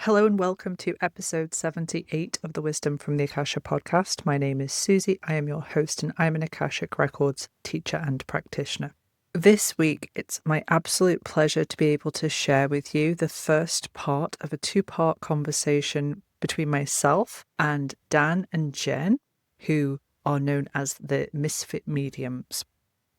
Hello and welcome to episode 78 of the Wisdom from the Akasha podcast. My name is Suzie. I am your host and I'm an Akashic Records teacher and practitioner. This week, it's my absolute pleasure to be able to share with you the first part of a two-part conversation between myself and Dan and Jen, who are known as the Misfit Mediums.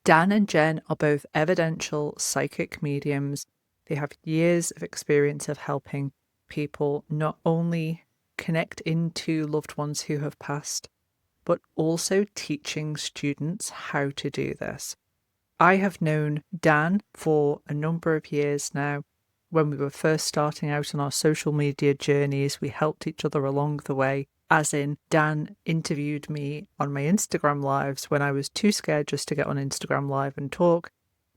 Dan and Jen are both evidential psychic mediums. They have years of experience of helping people not only connect into loved ones who have passed, but also teaching students how to do this. I have known Dan for a number of years now. When we were first starting out on our social media journeys, we helped each other along the way. As in, Dan interviewed me on my Instagram lives when I was too scared just to get on Instagram Live and talk.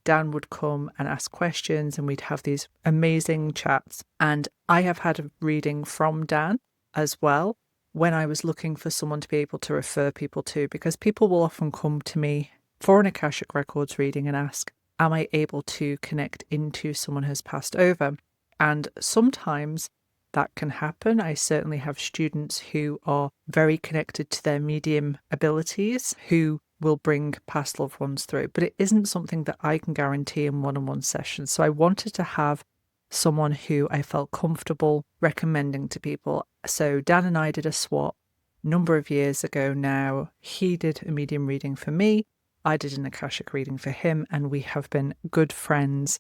Dan would come and ask questions and we'd have these amazing chats. And I have had a reading from Dan as well when I was looking for someone to be able to refer people to, because people will often come to me for an Akashic Records reading and ask, am I able to connect into someone who's passed over? And sometimes that can happen. I certainly have students who are very connected to their medium abilities who will bring past loved ones through, but it isn't something that I can guarantee in one-on-one sessions. So I wanted to have someone who I felt comfortable recommending to people. So Dan and I did a swap a number of years ago now. He did a medium reading for me. I did an Akashic reading for him, and we have been good friends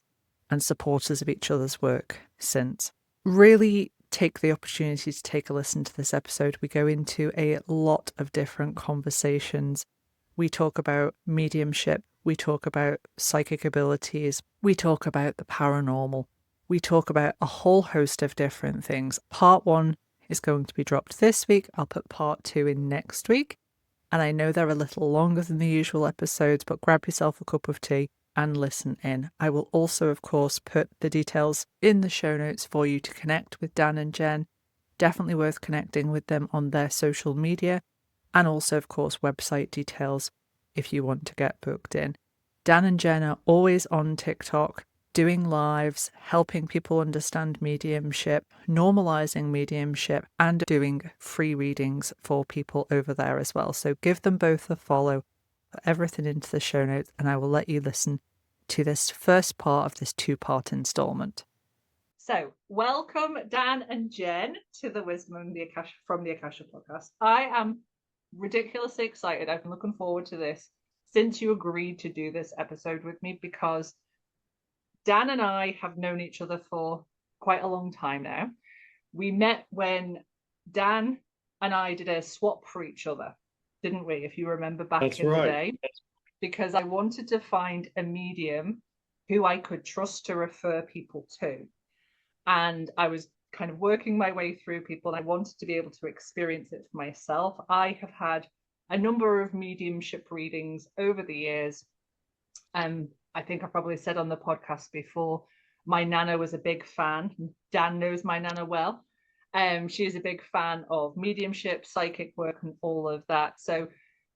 and supporters of each other's work since. Really take the opportunity to take a listen to this episode. We go into a lot of different conversations. We talk about mediumship, we talk about psychic abilities, we talk about the paranormal, we talk about a whole host of different things. Part 1 is going to be dropped this week. I'll put part 2 in next week. And I know they're a little longer than the usual episodes, but grab yourself a cup of tea and listen in. I will also, of course, put the details in the show notes for you to connect with Dan and Jen. Definitely worth connecting with them on their social media. And also, of course, website details if you want to get booked in. Dan and Jen are always on TikTok, doing lives, helping people understand mediumship, normalising mediumship, and doing free readings for people over there as well. So give them both a follow. Put everything into the show notes, and I will let you listen to this first part of this two-part installment. So, welcome Dan and Jen to the Wisdom from the Akasha podcast. I am ridiculously excited. I've been looking forward to this since you agreed to do this episode with me, because Dan and I have known each other for quite a long time now. We met when Dan and I did a swap for each other, didn't we? If you remember back That's in right. the day, because I wanted to find a medium who I could trust to refer people to. And I was kind of working my way through people, and I wanted to be able to experience it for myself. I have had a number of mediumship readings over the years. I think I probably said on the podcast before, my Nana was a big fan. Dan knows my Nana well. She is a big fan of mediumship, psychic work, and all of that. So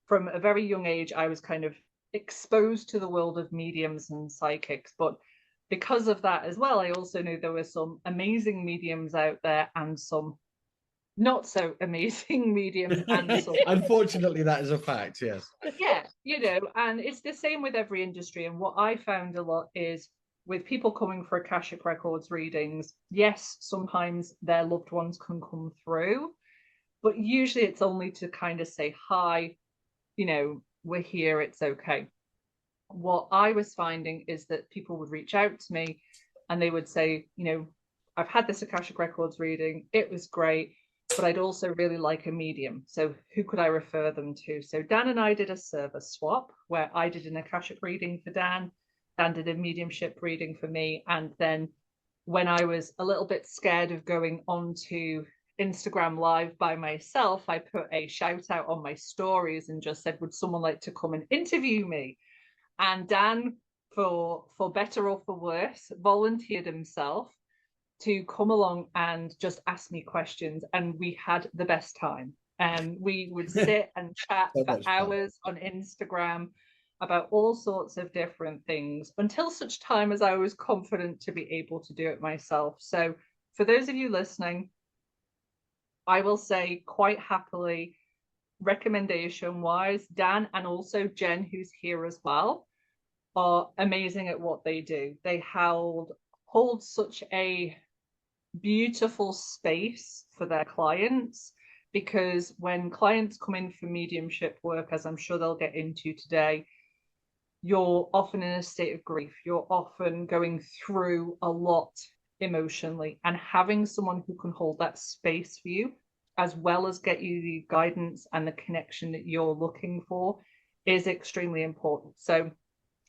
from a very young age, I was kind of exposed to the world of mediums and psychics. But because of that as well, I also knew there were some amazing mediums out there and some not so amazing mediums. And some Unfortunately, that is a fact, yes. Yeah, and it's the same with every industry. And what I found a lot is with people coming for Akashic Records readings, yes, sometimes their loved ones can come through, but usually it's only to kind of say, hi, we're here, it's okay. What I was finding is that people would reach out to me and they would say, I've had this Akashic Records reading, it was great, but I'd also really like a medium. So who could I refer them to? So Dan and I did a service swap where I did an Akashic reading for Dan. Dan did a mediumship reading for me. And then when I was a little bit scared of going onto Instagram Live by myself, I put a shout out on my stories and just said, would someone like to come and interview me? And Dan, for better or for worse, volunteered himself to come along and just ask me questions, and we had the best time. And we would sit and chat for hours on Instagram about all sorts of different things until such time as I was confident to be able to do it myself. So for those of you listening, I will say quite happily, recommendation wise, Dan and also Jen, who's here as well, are amazing at what they do. They hold such a beautiful space for their clients, because when clients come in for mediumship work, as I'm sure they'll get into today, you're often in a state of grief. You're often going through a lot emotionally, and having someone who can hold that space for you, as well as get you the guidance and the connection that you're looking for, is extremely important. So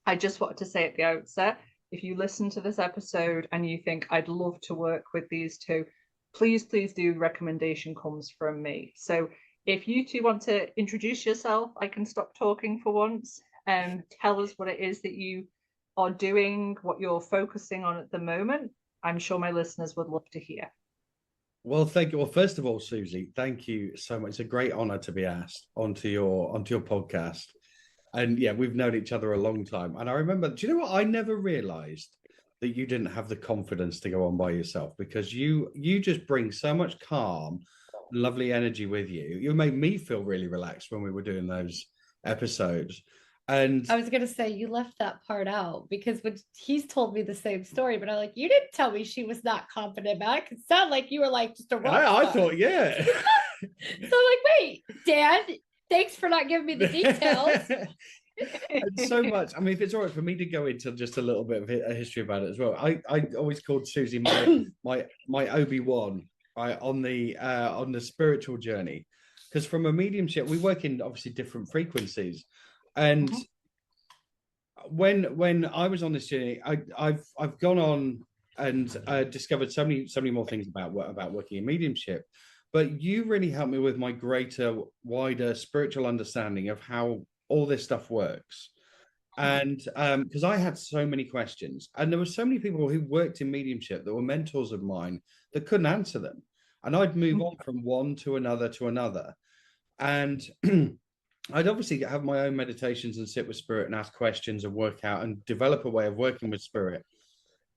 I just wanted to say at the outset, if you listen to this episode and you think I'd love to work with these two, please, please do. Recommendation comes from me. So if you two want to introduce yourself, I can stop talking for once and tell us what it is that you are doing, what you're focusing on at the moment. I'm sure my listeners would love to hear. Well, thank you. Well, first of all, Susie, thank you so much. It's a great honor to be asked onto your podcast. And yeah, we've known each other a long time. And I remember, do you know what? I never realized that you didn't have the confidence to go on by yourself, because you just bring so much calm, lovely energy with you. You made me feel really relaxed when we were doing those episodes. And I was going to say, you left that part out, because when he's told me the same story, but I'm like, you didn't tell me she was not confident about it. It sounded like you were like just a rock I thought, yeah. So I'm like, wait, Dad, thanks for not giving me the details. And so much. I mean, if it's all right for me to go into just a little bit of a history about it as well. I always called Susie my Obi-Wan, right, on the spiritual journey, because from a mediumship, we work in obviously different frequencies. And when I was on this journey, I've gone on and discovered so many more things about working in mediumship. But you really helped me with my greater, wider spiritual understanding of how all this stuff works. And because I had so many questions, and there were so many people who worked in mediumship that were mentors of mine that couldn't answer them. And I'd move on from one to another. And I'd obviously have my own meditations and sit with spirit and ask questions and work out and develop a way of working with spirit,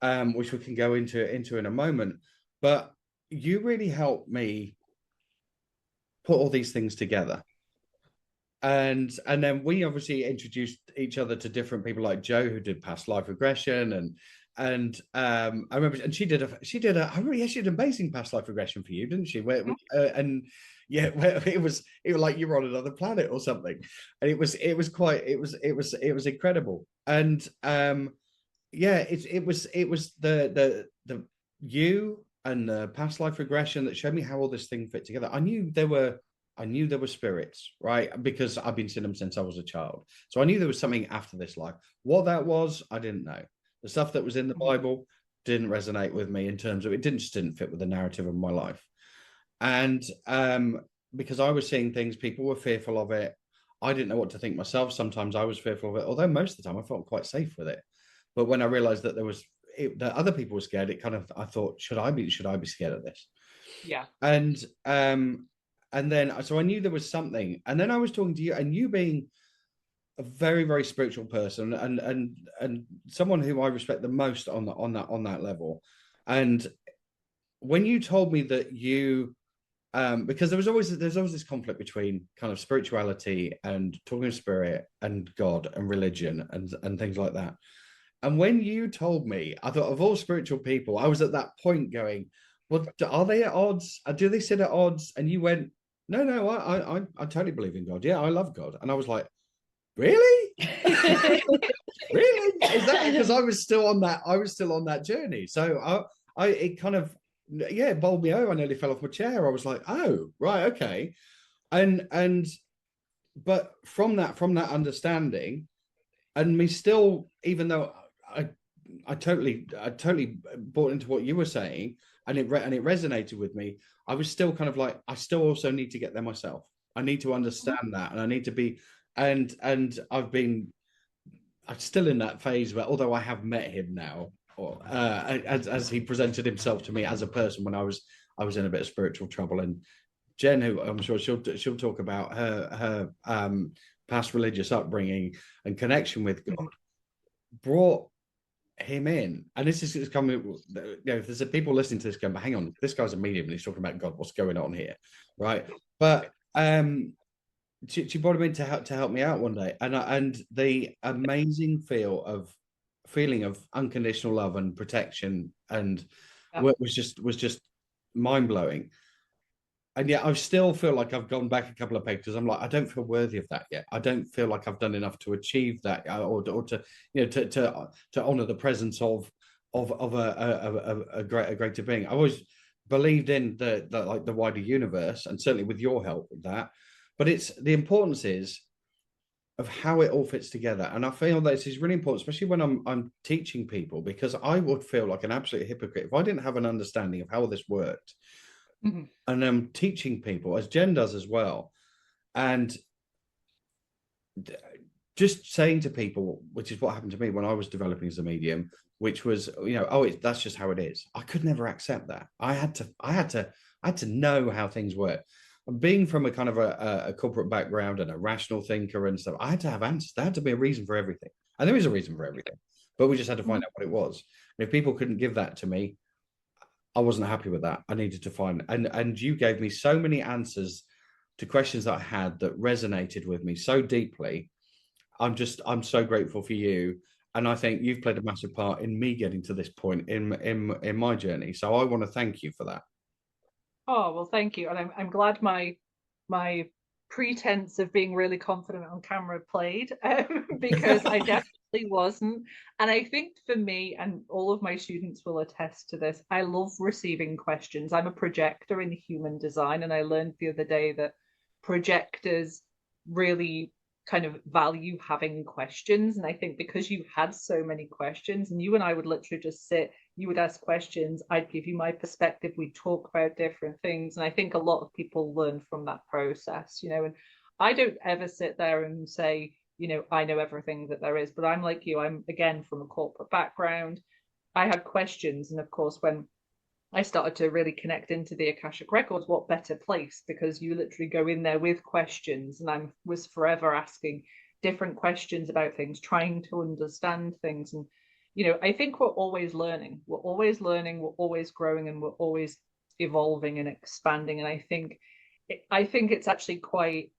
which we can go into in a moment. But you really helped me put all these things together. And then we obviously introduced each other to different people, like Jo, who did past life regression, and I remember, and she did an amazing past life regression for you, didn't she? And yeah, it was like you were on another planet or something, and it was incredible. And yeah, it was the you and the past life regression that showed me how all this thing fit together. I knew there were spirits, right? Because I've been seeing them since I was a child. So I knew there was something after this life. What that was, I didn't know. The stuff that was in the Bible didn't resonate with me in terms of it didn't fit with the narrative of my life. And because I was seeing things, people were fearful of it. I didn't know what to think myself. Sometimes I was fearful of it, although most of the time I felt quite safe with it. But when I realized that that other people were scared, I thought, should I be scared of this? Yeah. And then so I knew there was something. And then I was talking to you, and you being a very, very spiritual person and someone who I respect the most on that level. And when you told me that you because there's always this conflict between kind of spirituality and talking of spirit and God and religion and things like that. And when you told me, I thought, of all spiritual people, I was at that point going, well, are they at odds? Do they sit at odds? And you went, no, I totally believe in God. Yeah, I love God. And I was like, really? Really? Is that because I was still on that journey? So it kind of, yeah, it bowled me over. I nearly fell off my chair. I was like, oh, right, okay. But from that understanding, and me still, even though I totally bought into what you were saying, and it resonated with me, I was still kind of like, I still also need to get there myself. I need to understand that, and I need to be, and I'm still in that phase where, although I have met him now, or as he presented himself to me as a person when I was in a bit of spiritual trouble. And Jen, who I'm sure she'll talk about her past religious upbringing and connection with God, brought him in, and this is coming, you know, if there's people listening to this going, but hang on, this guy's a medium and he's talking about God, what's going on here, right? But she brought him in to help me out one day, and the amazing feeling of unconditional love and protection and was just mind blowing. And yet I still feel like I've gone back a couple of pegs because I'm like, I don't feel worthy of that yet. I don't feel like I've done enough to achieve that, or to, you know, to honor the presence of a greater being. I always believed in the like the wider universe, and certainly with your help with that. But it's the importance is of how it all fits together, and I feel that this is really important, especially when I'm teaching people, because I would feel like an absolute hypocrite if I didn't have an understanding of how all this worked. Mm-hmm. And I'm teaching people, as Jen does as well, and just saying to people, which is what happened to me when I was developing as a medium, which was, you know, oh, that's just how it is. I could never accept that. I had to know how things work. And being from a kind of a corporate background and a rational thinker and stuff, I had to have answers. There had to be a reason for everything, and there is a reason for everything, but we just had to find out what it was. And if people couldn't give that to me, I wasn't happy with that. I needed to find, and you gave me so many answers to questions that I had that resonated with me so deeply. I'm so grateful for you, and I think you've played a massive part in me getting to this point in my journey. So I want to thank you for that. Oh, well, thank you. And I'm glad my pretense of being really confident on camera played, because I definitely wasn't. And I think for me, and all of my students will attest to this, I love receiving questions. I'm a projector in human design, and I learned the other day that projectors really kind of value having questions. And I think because you had so many questions, and you and I would literally just sit, you would ask questions, I'd give you my perspective, we'd talk about different things. And I think a lot of people learn from that process, you know. And I don't ever sit there and say, you know, I know everything that there is, but I'm like you, I'm again from a corporate background. I had questions. And of course, when I started to really connect into the Akashic Records, what better place? Because you literally go in there with questions, and I was forever asking different questions about things, trying to understand things. And, you know, I think we're always learning. We're always learning, we're always growing, and we're always evolving and expanding. And I think it's actually quite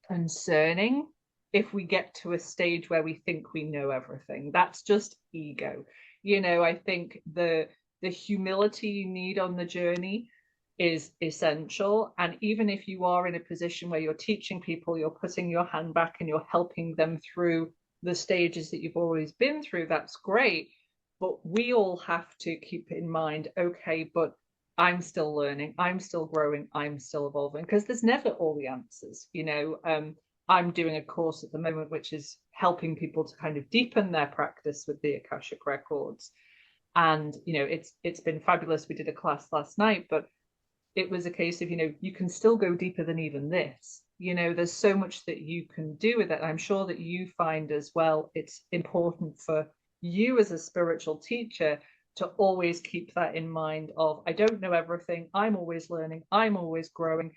concerning if we get to a stage where we think we know everything. That's just ego. You know, I think the humility you need on the journey is essential. And even if you are in a position where you're teaching people, you're putting your hand back and you're helping them through the stages that you've always been through, that's great. But we all have to keep in mind, okay, but I'm still learning, I'm still growing, I'm still evolving, because there's never all the answers, you know. I'm doing a course at the moment which is helping people to kind of deepen their practice with the Akashic Records. And, you know, it's been fabulous. We did a class last night, but it was a case of, you know, you can still go deeper than even this. You know, there's so much that you can do with it. I'm sure that you find as well, it's important for you as a spiritual teacher to always keep that in mind of, I don't know everything. I'm always learning. I'm always growing.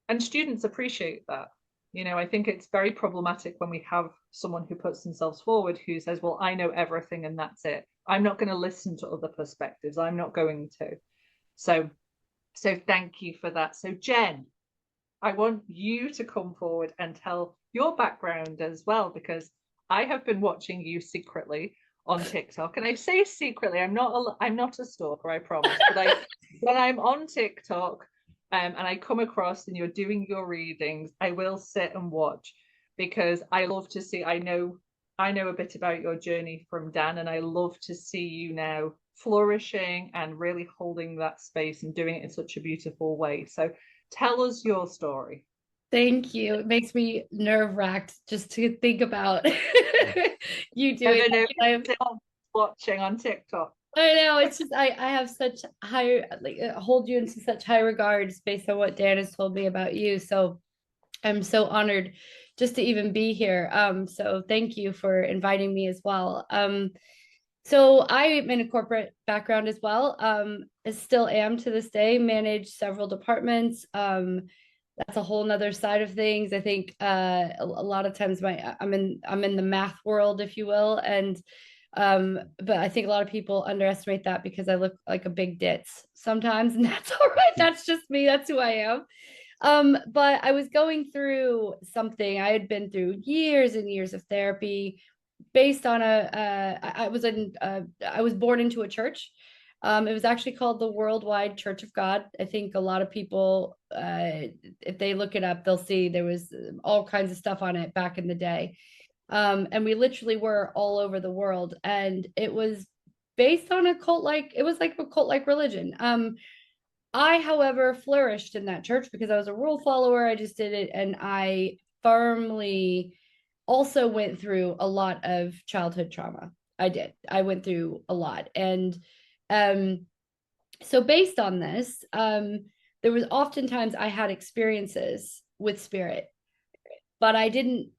And students appreciate that. You know, I think it's very problematic when we have someone who puts themselves forward who says, well, I know everything and that's it. I'm not going to listen to other perspectives. I'm not going to. So thank you for that. So Jen, I want you to come forward and tell your background as well, because I have been watching you secretly on TikTok. And I say secretly, I'm not a stalker, I promise. But when I'm on TikTok, and I come across and you're doing your readings, I will sit and watch, because I love to see, I know a bit about your journey from Dan, and I love to see you now flourishing and really holding that space and doing it in such a beautiful way. So tell us your story. Thank you. It makes me nerve-wracked just to think about you doing it. Watching on TikTok. I know, it's just I have such high, like, hold you into such high regards based on what Dan has told me about you. So I'm so honored just to even be here. So thank you for inviting me as well. So I'm in a corporate background as well. I still am to this day, manage several departments. That's a whole nother side of things. I think a lot of times I'm in the math world, if you will, and But I think a lot of people underestimate that because I look like a big ditz sometimes, and that's all right. That's just me. That's who I am. But I was going through something. I had been through years and years of therapy based on I was born into a church. It was actually called the Worldwide Church of God. I think a lot of people, if they look it up, they'll see there was all kinds of stuff on it back in the day. And we literally were all over the world, and it was based on a cult like, it was like a cult like religion. I, however, flourished in that church because I was a rule follower. I just did it, and I firmly also went through a lot of childhood trauma. I did. I went through a lot. And um, so based on this, there was oftentimes I had experiences with spirit, but I didn't,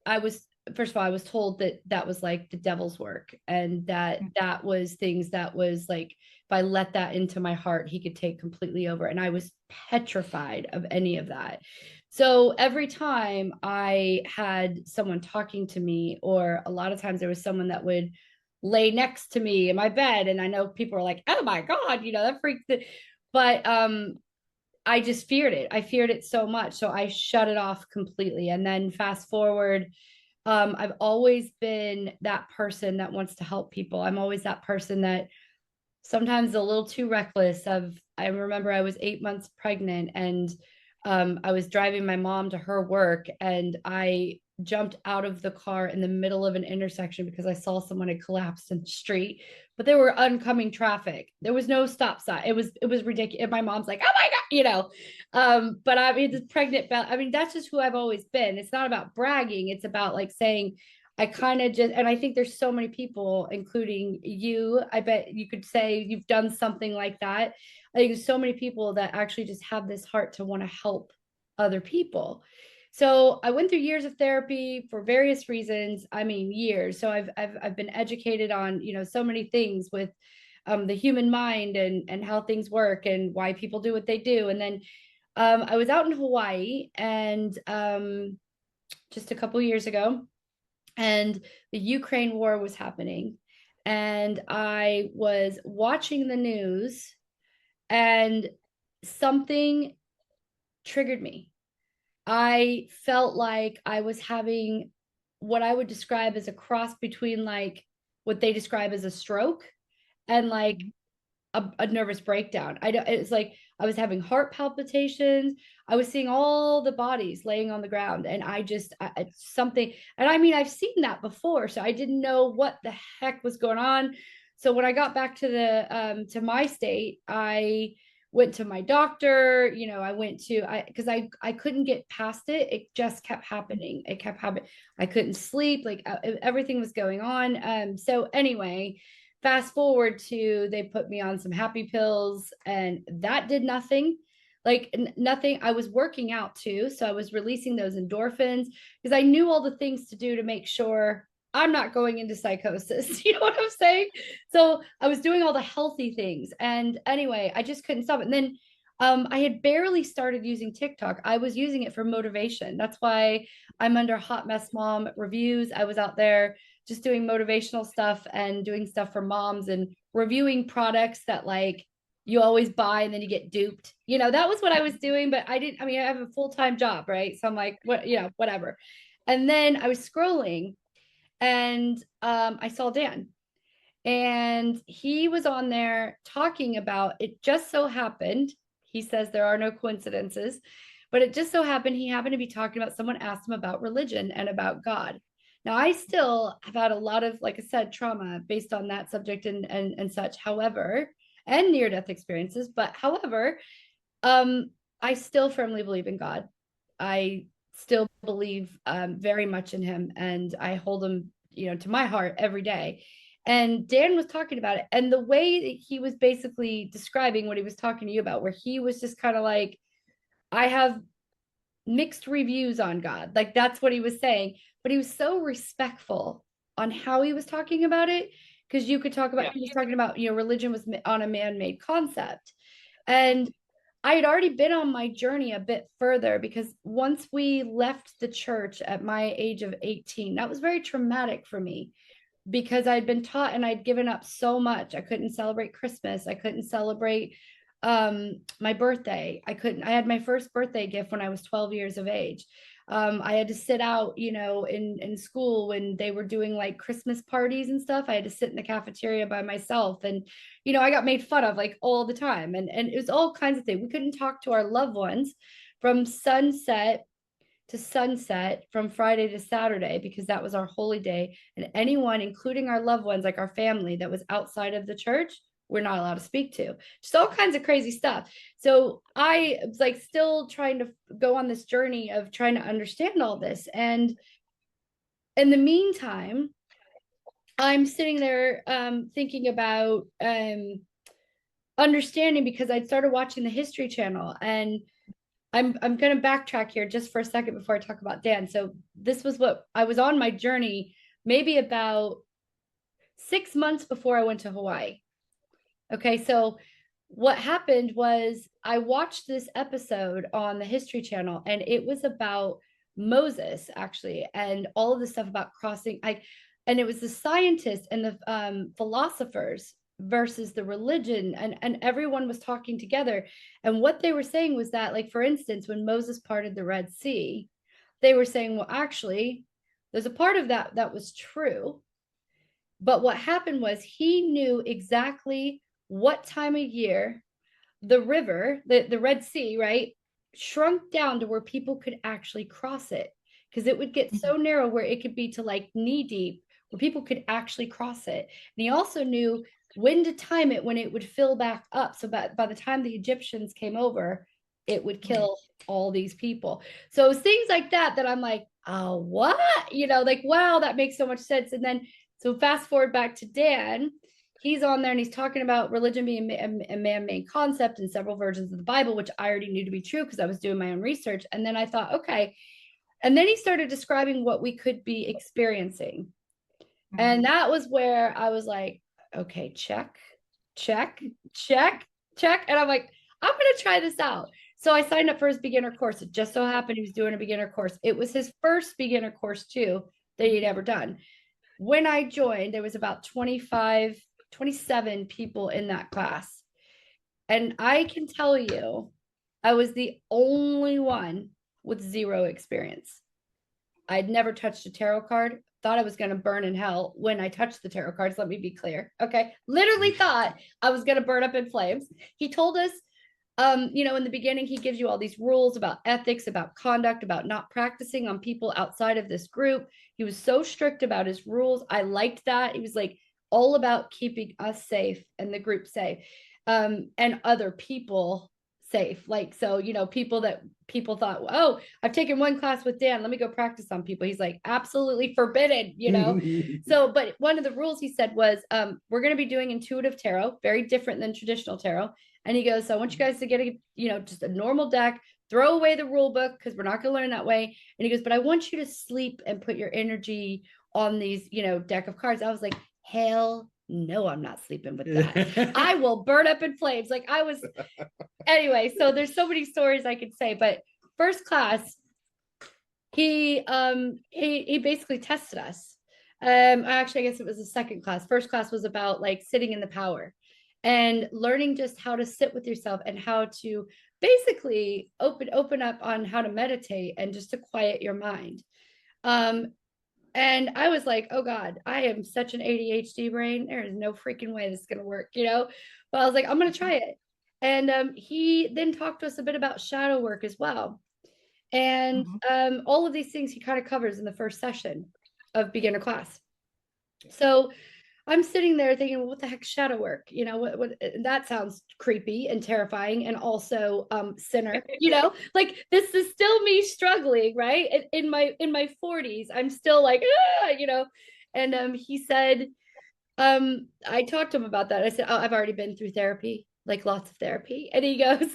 I was, first of all, I was told that that was like the devil's work, and that that was things that was like, if I let that into my heart, he could take completely over. And I was petrified of any of that. So every time I had someone talking to me, or a lot of times there was someone that would lay next to me in my bed, and I know people are like, oh my God, that freaked the, but I just feared it. I feared it so much. So I shut it off completely. And then fast forward, I've always been that person that wants to help people. I'm always that person that sometimes a little too reckless. I remember I was 8 months pregnant, and I was driving my mom to her work, and I jumped out of the car in the middle of an intersection because I saw someone had collapsed in the street, but there were oncoming traffic. There was no stop sign. It was ridiculous. And my mom's like, "Oh my God," but I mean, the pregnant, I mean, that's just who I've always been. It's not about bragging. It's about like saying, I kind of just, and I think there's so many people, including you. I bet you could say you've done something like that. I think there's so many people that actually just have this heart to want to help other people. So I went through years of therapy for various reasons. I mean, years. So I've been educated on, so many things with the human mind, and how things work, and why people do what they do. And then I was out in Hawaii, and just a couple years ago, and the Ukraine war was happening. And I was watching the news, and something triggered me. I felt like I was having what I would describe as a cross between like what they describe as a stroke and like a nervous breakdown. It's like I was having heart palpitations. I was seeing all the bodies laying on the ground, and it's something. And I mean, I've seen that before, so I didn't know what the heck was going on. So when I got back to my state, I went to my doctor. I went to, because I couldn't get past it. It just kept happening. It kept happening. I couldn't sleep. Like everything was going on. So anyway, fast forward to, they put me on some happy pills, and that did nothing. Like nothing. I was working out too, so I was releasing those endorphins because I knew all the things to do to make sure I'm not going into psychosis. You know what I'm saying? So I was doing all the healthy things, and anyway, I just couldn't stop it. And then I had barely started using TikTok. I was using it for motivation. That's why I'm under Hot Mess Mom reviews. I was out there just doing motivational stuff and doing stuff for moms and reviewing products that like you always buy and then you get duped. That was what I was doing, but I have a full-time job, right? So I'm like, whatever. And then I was scrolling, and I saw Dan, and he was on there talking about, it just so happened, he says there are no coincidences, but it just so happened he happened to be talking about, someone asked him about religion and about God. Now, I still have had a lot of, like I said, trauma based on that subject and such. However, and near-death experiences. But however, I still firmly believe in God. I still believe very much in him, and I hold him, to my heart every day. And Dan was talking about it, and the way that he was basically describing what he was talking to you about, where he was just kind of like, I have mixed reviews on God. Like that's what he was saying, but he was so respectful on how he was talking about it, because you could talk about, he was talking about, religion was on a man-made concept. And I had already been on my journey a bit further, because once we left the church at my age of 18, that was very traumatic for me. because I'd been taught and I'd given up so much. I couldn't celebrate Christmas. I couldn't celebrate my birthday. I had my first birthday gift when I was 12 years of age. I had to sit out, in school when they were doing like Christmas parties and stuff. I had to sit in the cafeteria by myself. And, I got made fun of like all the time. And it was all kinds of things. We couldn't talk to our loved ones from sunset to sunset, from Friday to Saturday, because that was our holy day. And anyone, including our loved ones, like our family that was outside of the church, we're not allowed to speak to. Just all kinds of crazy stuff. So I was like still trying to go on this journey of trying to understand all this. And in the meantime, I'm sitting there thinking about understanding, because I'd started watching the History Channel. And I'm going to backtrack here just for a second before I talk about Dan. So this was what I was on my journey, maybe about 6 months before I went to Hawaii. Okay, so what happened was I watched this episode on the History Channel, and it was about Moses, actually, and all of the stuff about crossing. And it was the scientists and the philosophers versus the religion, and everyone was talking together. And what they were saying was that, like, for instance, when Moses parted the Red Sea, they were saying, well, actually, there's a part of that was true. But what happened was he knew exactly what time of year the river, the Red Sea, right, shrunk down to where people could actually cross it, because it would get so narrow where it could be to like knee deep, where people could actually cross it. And he also knew when to time it when it would fill back up. So by the time the Egyptians came over, it would kill all these people. So it was things like that I'm like, oh, what? Like, wow, that makes so much sense. And then, so fast forward back to Dan, he's on there and he's talking about religion being a man-made concept in several versions of the Bible, which I already knew to be true because I was doing my own research. And then I thought, okay. And then he started describing what we could be experiencing. And that was where I was like, okay, check. And I'm like, I'm going to try this out. So I signed up for his beginner course. It just so happened he was doing a beginner course. It was his first beginner course too that he'd ever done. When I joined, there was about 27 people in that class. And I can tell you, I was the only one with zero experience. I'd never touched a tarot card. Thought I was going to burn in hell when I touched the tarot cards. Let me be clear. Okay. Literally thought I was going to burn up in flames. He told us, in the beginning, he gives you all these rules about ethics, about conduct, about not practicing on people outside of this group. He was so strict about his rules. I liked that. He was like all about keeping us safe and the group safe, and other people safe. Like, so, people thought, oh, I've taken one class with Dan, let me go practice on people. He's like, absolutely forbidden, So, but one of the rules he said was, we're going to be doing intuitive tarot, very different than traditional tarot. And he goes, so I want you guys to get just a normal deck, throw away the rule book because we're not going to learn that way. And he goes, but I want you to sleep and put your energy on these, deck of cards. I was like, hell no, I'm not sleeping with that. I will burn up in flames. Like I was, anyway, so there's so many stories I could say, but first class, he basically tested us. Actually, I guess it was the second class. First class was about like sitting in the power and learning just how to sit with yourself and how to basically open up on how to meditate and just to quiet your mind. And I was like, oh God, I am such an ADHD brain. There is no freaking way this is going to work, But I was like, I'm going to try it. And he then talked to us a bit about shadow work as well. And all of these things he kind of covers in the first session of beginner class. So I'm sitting there thinking, well, what the heck is shadow work? What that sounds creepy and terrifying and also sinner, like this is still me struggling, right? In my 40s, I'm still like, and he said, I talked to him about that. I said, oh, I've already been through therapy, like lots of therapy. And he goes,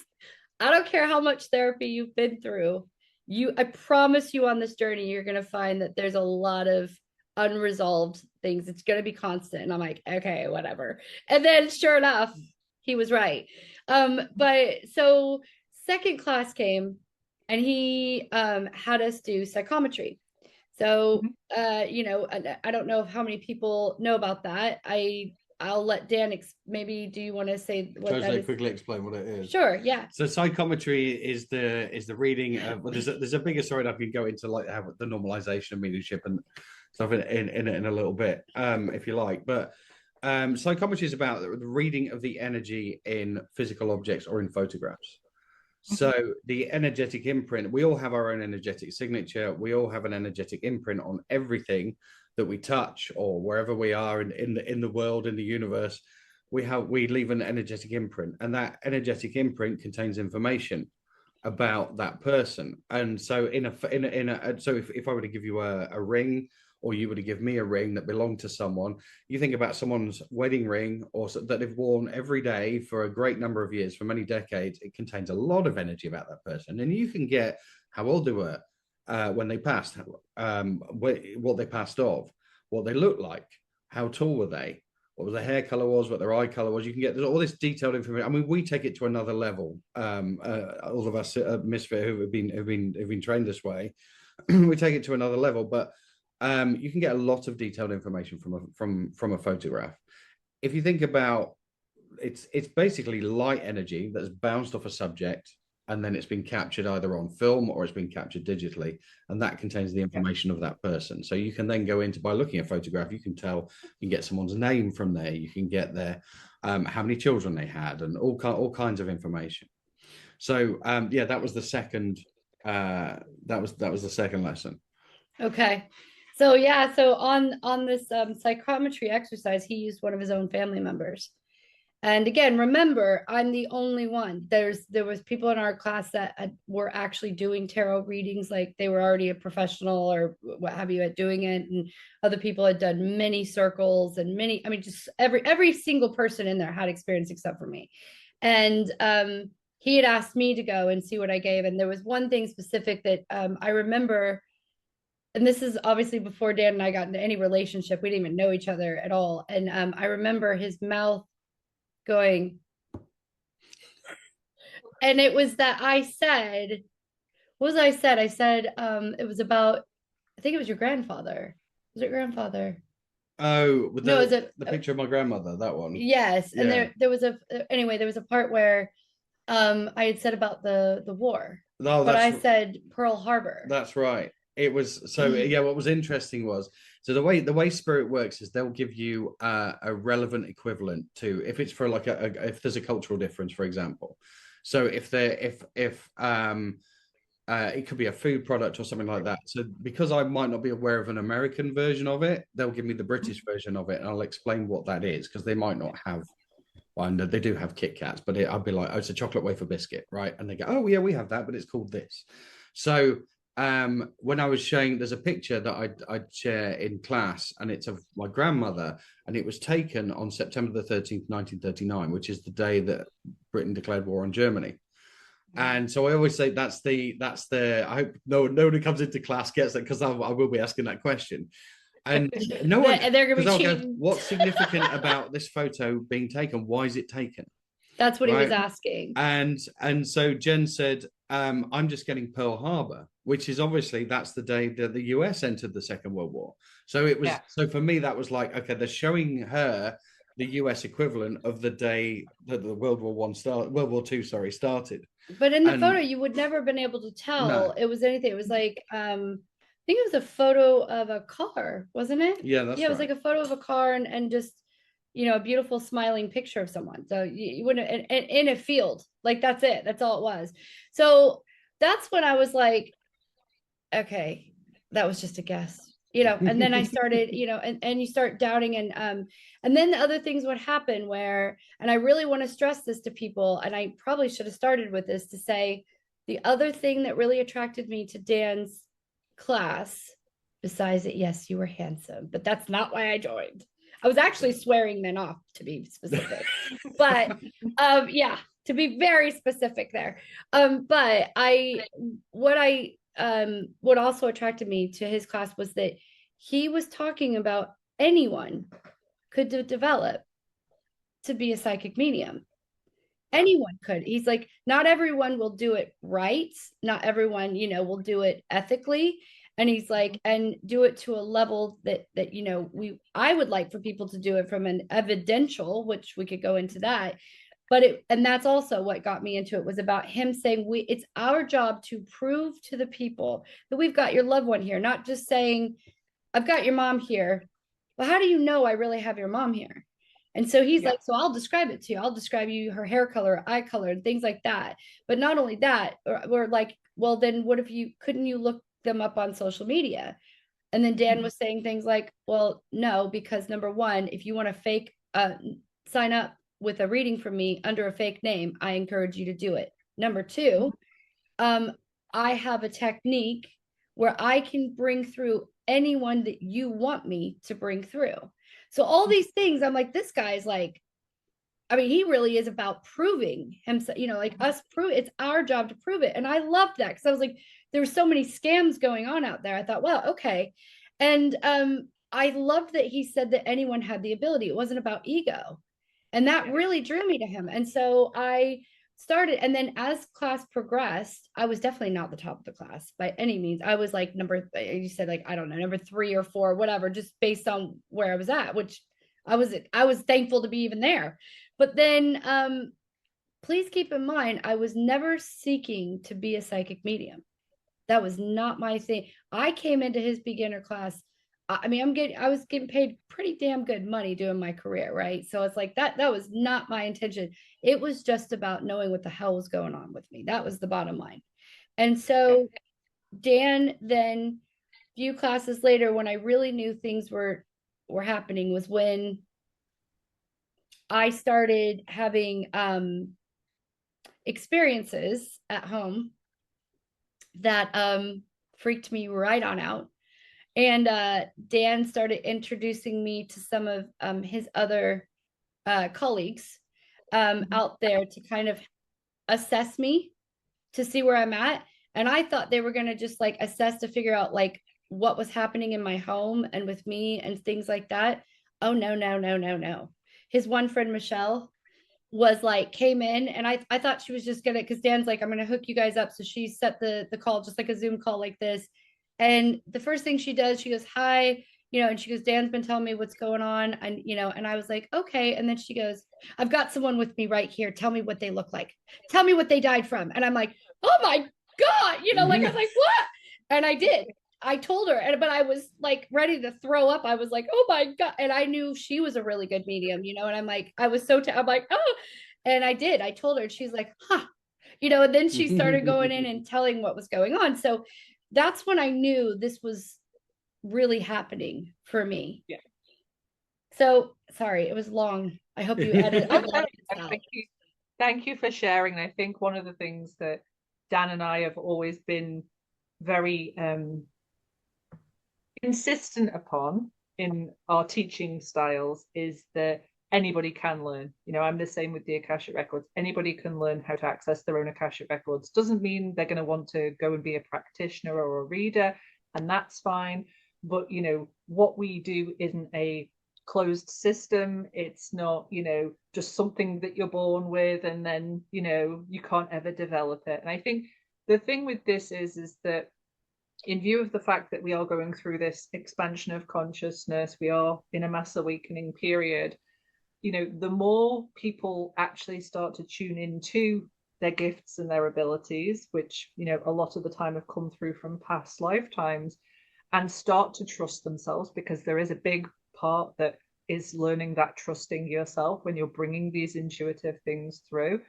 I don't care how much therapy you've been through. I promise you on this journey, you're going to find that there's a lot of unresolved things. It's going to be constant. And I'm like, okay, whatever. And then sure enough, he was right. But so second class came and he had us do psychometry. So, you know, I don't know how many people know about that. I'll let Dan, maybe, do you want to say what that is? Quickly explain what it is. Sure, yeah. So psychometry is the reading of, well, there's a bigger story that I can go into, like how the normalization of mediumship and stuff in a little bit, if you like. But psychometry is about the reading of the energy in physical objects or in photographs. So the energetic imprint, we all have our own energetic signature. We all have an energetic imprint on everything that we touch or wherever we are in the world, in the universe. We leave an energetic imprint, and that energetic imprint contains information about that person. And so so if I were to give you a ring, or you were to give me a ring that belonged to someone, you think about someone's wedding ring or that they've worn every day for a great number of years, for many decades, it contains a lot of energy about that person. And you can get how old they were when they passed, what they passed of, what they looked like, how tall were they, what their hair color was, what their eye color was. You can get all this detailed information. I mean, we take it to another level. All of us at Misfit who've been trained this way, we take it to another level. But you can get a lot of detailed information from a photograph. If you think about it's basically light energy that's bounced off a subject, and then it's been captured either on film or it's been captured digitally, and that contains the information of that person. So you can then go into, by looking at a photograph, you can get someone's name from there, you can get their how many children they had, and all kinds of information. So yeah, that was the second the second lesson. Okay. So yeah, so on this psychometry exercise, he used one of his own family members. And again, remember, I'm the only one. There was people in our class that were actually doing tarot readings, like they were already a professional or what have you at doing it, and other people had done many circles and many. I mean, just every single person in there had experience except for me. And he had asked me to go and see what I gave, and there was one thing specific that I remember. And this is obviously before Dan and I got into any relationship. We didn't even know each other at all. And I remember his mouth going, and it was that I said, what was I said? I said, it was about, I think it was your grandfather. Was it grandfather? Oh, no, is it the picture of my grandmother? That one. Yes. Yeah. And there was there was a part where I had said about the war. Oh, but I said Pearl Harbor. That's right. It was so yeah. What was interesting was, so the way spirit works is they'll give you a relevant equivalent to, if it's for like if there's a cultural difference, for example. So if it could be a food product or something like that. So because I might not be aware of an American version of it, they'll give me the British version of it, and I'll explain what that is, because they might not have. Well, they do have Kit Kats, but I'd be like, oh, it's a chocolate wafer biscuit, right? And they go, oh yeah, we have that, but it's called this. So when I was showing, there's a picture that I'd share in class, and it's of my grandmother, and it was taken on September the 13th, 1939, which is the day that Britain declared war on Germany. And so I always say that's the I hope nobody comes into class gets that, because I will be asking that question. And no one, they're gonna be cheating. Go, what's significant about this photo being taken? Why is it taken? That's what he was asking. And so Jen said, I'm just getting Pearl Harbor, which is obviously that's the day that the US entered the Second World War. So it was so for me that was like, okay, they're showing her the US equivalent of the day that the World War II started. But in the photo, you would never have been able to tell it was anything. It was like I think it was a photo of a car, wasn't it? Yeah, that's it was like a photo of a car and just, you know, a beautiful smiling picture of someone. So you wouldn't, in a field, like that's it. That's all it was. So that's when I was like, okay, that was just a guess, you know. And then I started, you know, and you start doubting, and then the other things would happen where, and I really want to stress this to people, and I probably should have started with this, to say the other thing that really attracted me to Dan's class, besides that, yes, you were handsome, but that's not why I joined. I was actually swearing men off, to be specific. But yeah, to be very specific there. But what also attracted me to his class was that he was talking about anyone could develop to be a psychic medium. Anyone could. He's like, not everyone will do it right. Not everyone, you know, will do it ethically. And he's like, and do it to a level that you know, I would like for people to do it from an evidential, which we could go into that. But and that's also what got me into it, was about him saying it's our job to prove to the people that we've got your loved one here, not just saying, I've got your mom here. Well, how do you know I really have your mom here? And so he's like, so I'll describe it to you. I'll describe you her hair color, eye color, and things like that. But not only that, we're like, well, then what if couldn't you look them up on social media? And then Dan was saying things like, well, no, because number one, if you want to sign up with a reading from me under a fake name, I encourage you to do it. Number two, I have a technique where I can bring through anyone that you want me to bring through. So all these things, I'm like, this guy's like, I mean, he really is about proving himself, you know, like us prove it's our job to prove it. And I loved that, because I was like, there were so many scams going on out there. I thought, well, okay. And I loved that he said that anyone had the ability. It wasn't about ego. And that really drew me to him. And so I started, and then as class progressed, I was definitely not the top of the class by any means. I was like you said, like, I don't know, number 3 or 4, whatever, just based on where I was at, which I was thankful to be even there. But then please keep in mind, I was never seeking to be a psychic medium. That was not my thing. I came into his beginner class. I mean, I was getting paid pretty damn good money doing my career, right? So it's like that was not my intention. It was just about knowing what the hell was going on with me. That was the bottom line. And so Dan, then a few classes later, when I really knew things were happening, was when I started having experiences at home that freaked me right on out. And Dan started introducing me to some of his other colleagues out there to kind of assess me, to see where I'm at. And I thought they were going to just like assess to figure out like what was happening in my home and with me and things like that. Oh, no, no, no, no, no. His one friend, Michelle, was like, came in, and I thought she was just gonna, because Dan's like, I'm gonna hook you guys up. So she set the call just like a Zoom call like this. And the first thing she does, she goes, hi, you know, and she goes, Dan's been telling me what's going on. And, you know, and I was like, okay. And then she goes, I've got someone with me right here. Tell me what they look like. Tell me what they died from. And I'm like, oh my God, you know, like, I was like, what? And I did. I told her, but I was like ready to throw up. I was like, oh my God. And I knew she was a really good medium, you know, and I'm like, I'm like, oh, and I did. I told her, and she's like, huh, you know, and then she started going in and telling what was going on. So that's when I knew this was really happening for me. Yeah. So sorry, it was long. I hope you edit. Thank you for sharing. I think one of the things that Dan and I have always been very insistent upon in our teaching styles is that anybody can learn. You know, I'm the same with the Akashic Records. Anybody can learn how to access their own Akashic Records. Doesn't mean they're going to want to go and be a practitioner or a reader, and that's fine. But, you know, what we do isn't a closed system. It's not, you know, just something that you're born with and then, you know, you can't ever develop it. And I think the thing with this is that in view of the fact that we are going through this expansion of consciousness, we are in a mass awakening period, you know, the more people actually start to tune into their gifts and their abilities, which, you know, a lot of the time have come through from past lifetimes, and start to trust themselves, because there is a big part that is learning that trusting yourself when you're bringing these intuitive things through,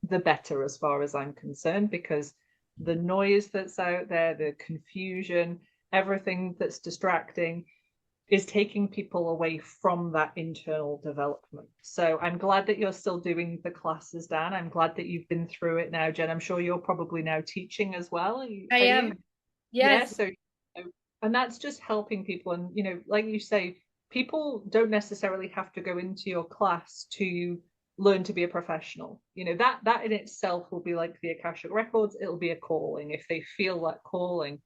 the better, as far as I'm concerned, because the noise that's out there, the confusion, everything that's distracting is taking people away from that internal development. So I'm glad that you're still doing the classes, Dan. I'm glad that you've been through it now, Jen. I'm sure you're probably now teaching as well. I am. Yes. Yeah, so, and that's just helping people. And, you know, like you say, people don't necessarily have to go into your class to learn to be a professional. You know, that in itself will be like the Akashic Records. It'll be a calling if they feel that calling,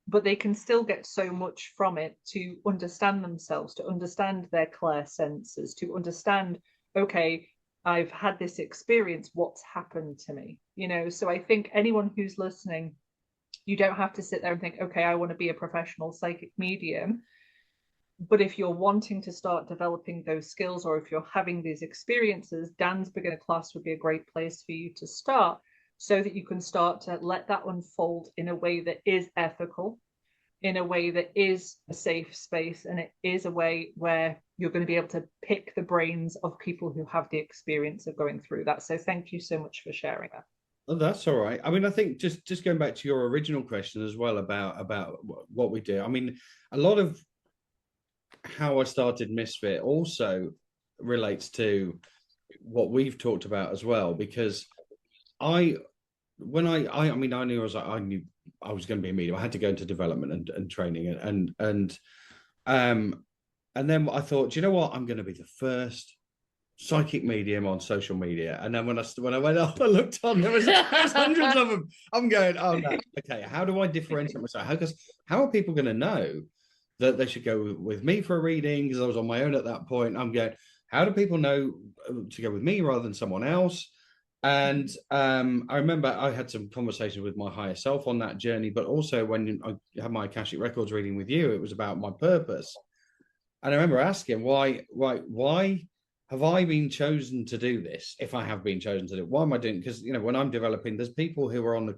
but they can still get so much from it to understand themselves, to understand their clair senses, to understand, okay, I've had this experience, what's happened to me, you know. So I think anyone who's listening, You don't have to sit there and think, okay, I want to be a professional psychic medium. But if you're wanting to start developing those skills, or if you're having these experiences, Dan's beginner class would be a great place for you to start, so that you can start to let that unfold in a way that is ethical, in a way that is a safe space, and it is a way where you're going to be able to pick the brains of people who have the experience of going through that. So thank you so much for sharing that. Oh, that's all right. I mean, I think just going back to your original question as well about what we do. I mean, a lot of how I started Misfit also relates to what we've talked about as well, because I knew I knew I was going to be a medium. I had to go into development and training and then I thought, do you know what? I'm going to be the first psychic medium on social media. And then when I went up, I looked on, there was hundreds of them. I'm going, oh no, okay. How do I differentiate myself? How are people going to know that they should go with me for a reading? Because I was on my own at that point. I'm going, how do people know to go with me rather than someone else? And I remember I had some conversations with my higher self on that journey, but also when I had my Akashic Records reading with you, it was about my purpose. And I remember asking, why have I been chosen to do this? If I have been chosen to do it, why am I doing it? Because, when I'm developing, there's people who are on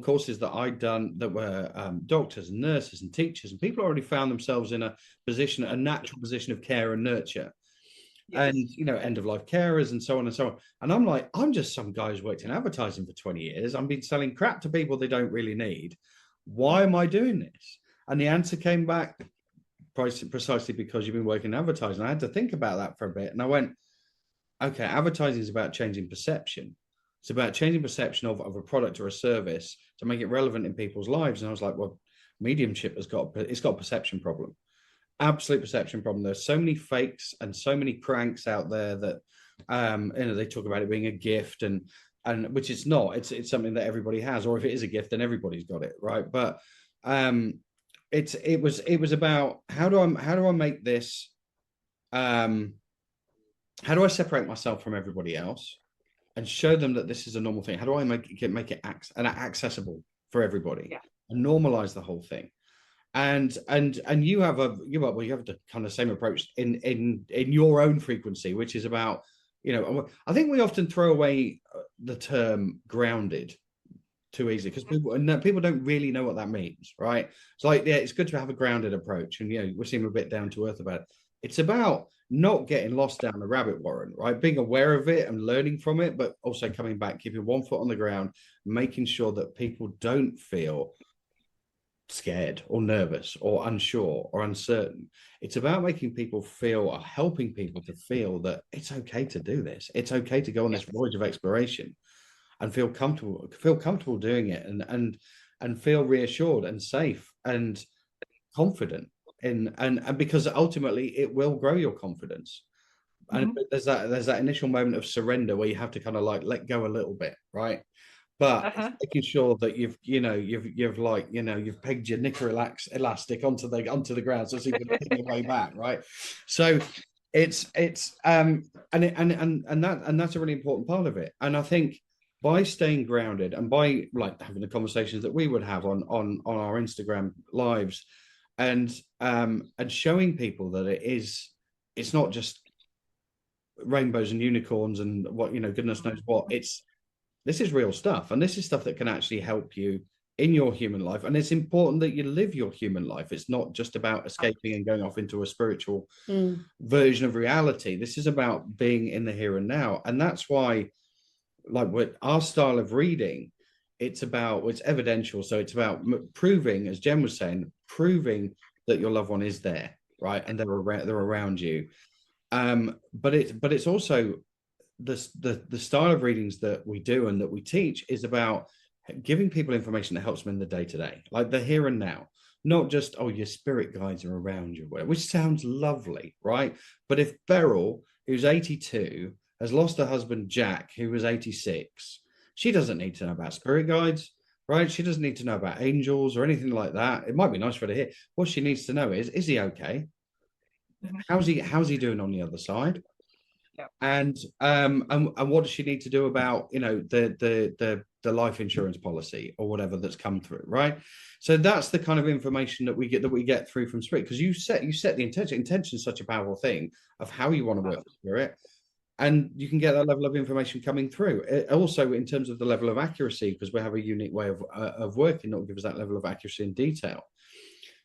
courses that I'd done that were doctors and nurses and teachers, and people already found themselves in a natural position of care and nurture. Yes. And end of life carers and so on and so on. And I'm like, I'm just some guy who's worked in advertising for 20 years. I've been selling crap to people they don't really need. Why am I doing this? And the answer came back, precisely because you've been working in advertising. I had to think about that for a bit, and I went, okay, advertising is about changing perception. It's about changing perception of a product or a service to make it relevant in people's lives. And I was like, well, mediumship it's got a perception problem. Absolute perception problem. There's so many fakes and so many cranks out there that they talk about it being a gift, and which it's not. It's something that everybody has, or if it is a gift, then everybody's got it, right? But it was about how do I make this how do I separate myself from everybody else and show them that this is a normal thing? How do I make it accessible for everybody, and normalize the whole thing? And you have the kind of same approach in your own frequency, which is about, I think we often throw away the term grounded too easy, because people don't really know what that means, right? It's like, it's good to have a grounded approach, and we seem a bit down to earth about it. It's about not getting lost down the rabbit warren, right? Being aware of it and learning from it, but also coming back, keeping one foot on the ground, making sure that people don't feel scared or nervous or unsure or uncertain. It's about making people feel, or helping people to feel, that it's okay to do this. It's okay to go on this voyage of exploration and feel comfortable doing it, and feel reassured and safe and confident and because ultimately it will grow your confidence. Mm-hmm. And there's that initial moment of surrender where you have to kind of like let go a little bit, right? But making sure that you've pegged your knicker elastic onto the ground, so you can pick your way back, right? So it's that's a really important part of it. And I think by staying grounded and by like having the conversations that we would have on our Instagram lives, and showing people that it's not just rainbows and unicorns and what, goodness knows what, this is real stuff, and this is stuff that can actually help you in your human life. And it's important that you live your human life. It's not just about escaping and going off into a spiritual version of reality. This is about being in the here and now. And that's why, like, with our style of reading, it's evidential. So it's about proving, as Jen was saying, proving that your loved one is there, right? And they're around you. But it's also the style of readings that we do and that we teach is about giving people information that helps them in the day-to-day, like the here and now, not just, oh, your spirit guides are around you, which sounds lovely, right? But if Beryl, who's 82, has lost her husband Jack, who was 86, she doesn't need to know about spirit guides, right? She doesn't need to know about angels or anything like that. It might be nice for her to hear. What she needs to know is he okay? How's he doing on the other side? And what does she need to do about, you know, the life insurance policy or whatever that's come through, right? So that's the kind of information that we get through from spirit, because you set the intention. Intention is such a powerful thing of how you want to work with spirit, and you can get that level of information coming through. Also, in terms of the level of accuracy, because we have a unique way of working that will give us that level of accuracy and detail.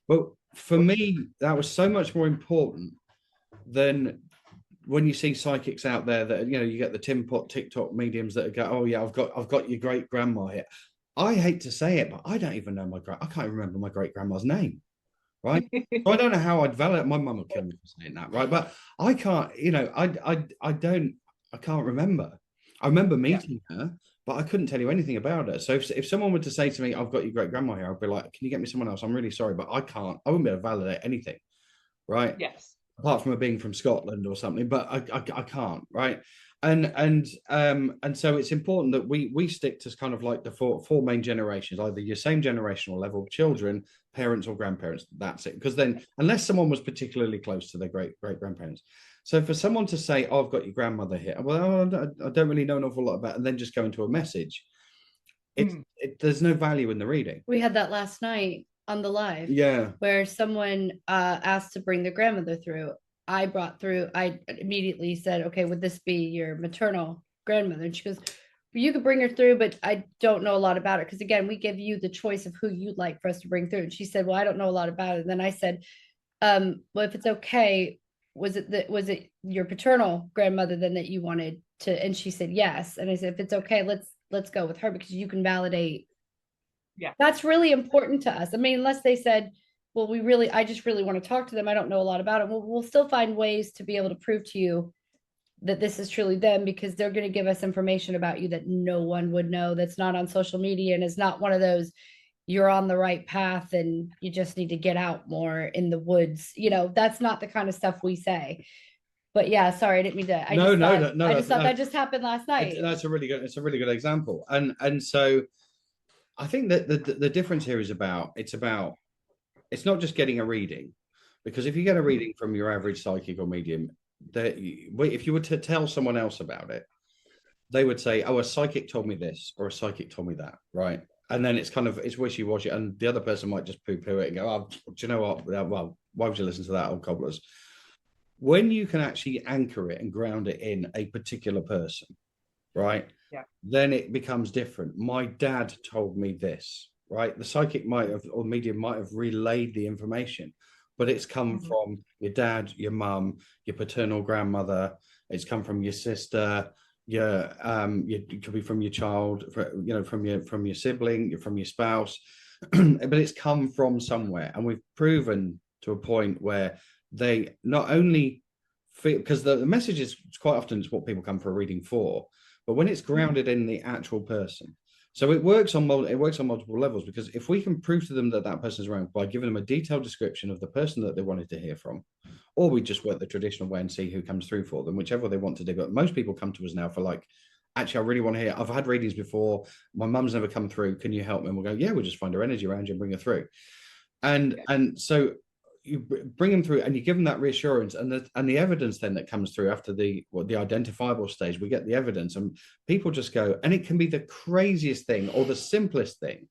But for me, that was so much more important than when you see psychics out there that, you know, you get the Tim Pot TikTok mediums that go, oh yeah, I've got your great grandma here. I hate to say it, but I don't even know I can't remember my great grandma's name, right? So I don't know how I'd validate. My mum would kill me for saying that, right? But I can't, you know, I can't remember. I remember meeting her, but I couldn't tell you anything about her. So if someone were to say to me, I've got your great grandma here, I'd be like, can you get me someone else? I'm really sorry, but I wouldn't be able to validate anything, right? Yes. Apart from it being from Scotland or something, but I can't, right? And so it's important that we stick to kind of like the four main generations, either your same generational level, children, parents, or grandparents. That's it. Because then, unless someone was particularly close to their great grandparents. So for someone to say, oh, I've got your grandmother here, well, I don't really know an awful lot about it, and then just go into a message, there's no value in the reading. We had that last night on the live, where someone asked to bring their grandmother through. I immediately said, okay, would this be your maternal grandmother? And she goes, well, you could bring her through, but I don't know a lot about her, because again, we give you the choice of who you'd like for us to bring through. And she said, well, I don't know a lot about it. And then I said, well, if it's okay, was it your paternal grandmother then that you wanted to? And she said yes. And I said, if it's okay, let's go with her, because you can validate. Yeah, that's really important to us. I mean, unless they said, well, I just really want to talk to them, I don't know a lot about it, we'll still find ways to be able to prove to you that this is truly them, because they're going to give us information about you that no one would know, that's not on social media, and is not one of those, you're on the right path and you just need to get out more in the woods. You know, that's not the kind of stuff we say. But yeah, sorry, I didn't mean to. I just thought that just happened last night. It's a really good example. And so I think that the difference here is it's not just getting a reading, because if you get a reading from your average psychic or medium, if you were to tell someone else about it, they would say, oh, a psychic told me this, or a psychic told me that, right? And then it's wishy-washy, and the other person might just poo-poo it and go, oh, do you know what? Well, why would you listen to that, old cobblers? When you can actually anchor it and ground it in a particular person, right? Yeah. Then it becomes different. My dad told me this, right? The psychic or medium might have relayed the information, but it's come from your dad, your mum, your paternal grandmother. It's come from your sister. It could be from your child, you know, from your sibling, from your spouse, but it's come from somewhere, and we've proven to a point where they not only feel, because the message is quite often it's what people come for a reading for, but when it's grounded in the actual person. So it works on multiple levels, because if we can prove to them that person is around by giving them a detailed description of the person that they wanted to hear from, or we just work the traditional way and see who comes through for them, whichever they want to do. But most people come to us now for like, actually, I really want to hear. I've had readings before. My mum's never come through. Can you help me? And we'll go, yeah, we'll just find her energy around you and bring her through. And so you bring them through, and you give them that reassurance, and the evidence then that comes through after the identifiable stage. We get the evidence, and people just go, and it can be the craziest thing or the simplest thing,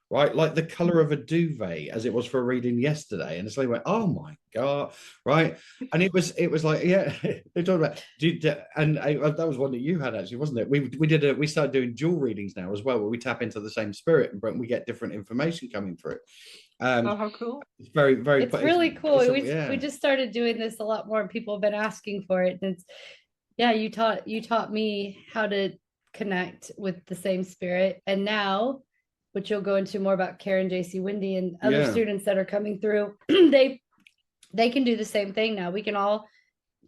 right? Like the color of a duvet, as it was for a reading yesterday, and it's like, went, oh my god, right? And it was like, yeah, they talked about, and that was one that you had actually, wasn't it? We started doing dual readings now as well, where we tap into the same spirit and we get different information coming through. Oh, how cool! It's very, very. It's really cool. We just started doing this a lot more, and people have been asking for it. And you taught me how to connect with the same spirit, and now, which you'll go into more about Karen, JC, Wendy, and other students that are coming through, they can do the same thing now. We can all